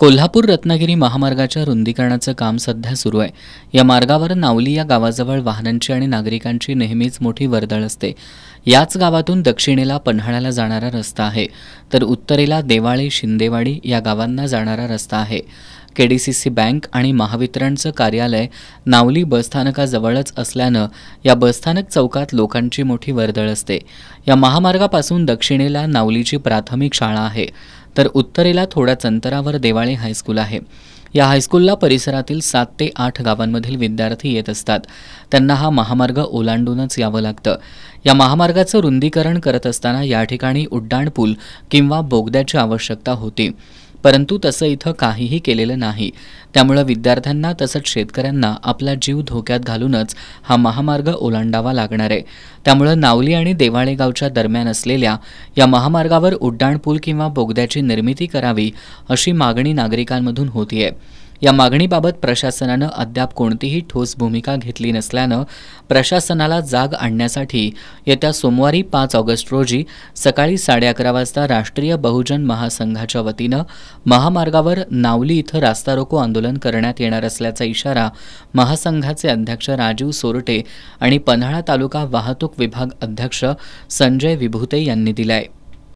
कोल्हापूर रत्नागिरी महामार्गाच्या रुंदीकरणाचं काम सध्या सुरू आहे। या मार्गावर नावली या गावाजवळ वाहनांची आणि नागरिकांची नेहमीच मोठी वर्दळ असते। याच गावातून दक्षिणेला पन्हाळ्याला जाणारा रस्ता आहे, तर उत्तरेला देवाळे शिंदेवाडी या गावांना जाणारा रस्ता आहे। केडीसीसी बँक आणि महावितरणचं कार्यालय नावली बसस्थानकाजवळच असल्यानं या बसस्थानक चौकात लोकांची मोठी वर्दळ असते। या महामार्गापासून दक्षिणेला नावलीची प्राथमिक शाळा आहे, तर उत्तरेला थोड्याच अंतरावर देवाळे हायस्कूल आहे। या हायस्कूलला परिसरातील 7 ते 8 गावांमधील विद्यार्थी येत असतात। त्यांना हा महामार्ग ओलांडूनच यावं लागतं। या महामार्गाचं रुंदीकरण करत असताना या ठिकाणी उड्डाणपूल किंवा बोगद्याची आवश्यकता होती, परंतु तसं इथं काहीही केलेलं नाही। त्यामुळे विद्यार्थ्यांना तसंच शेतकऱ्यांना आपला जीव धोक्यात घालूनच हा महामार्ग ओलांडावा लागणार आहे। त्यामुळे नावली आणि देवाळे गावच्या दरम्यान असलेल्या या महामार्गावर उड्डाणपूल किंवा बोगद्याची निर्मिती करावी अशी मागणी नागरिकांमधून होतीये। या मागणीबाबत प्रशासनानं अद्याप कोणतीही ठोस भूमिका घेतली नसल्यानं प्रशासनाला जाग आणण्यासाठी येत्या सोमवारी 5 ऑगस्ट रोजी सकाळी 11:30 वाजता राष्ट्रीय बहुजन महासंघाच्या वतीनं महामार्गावर नावली इथं रास्ता रोको आंदोलन करण्यात येणार असल्याचा इशारा महासंघाचे अध्यक्ष राजीव सोरटे आणि पन्हाळा तालुका वाहतूक विभाग अध्यक्ष संजय विभूते यांनी दिलाय।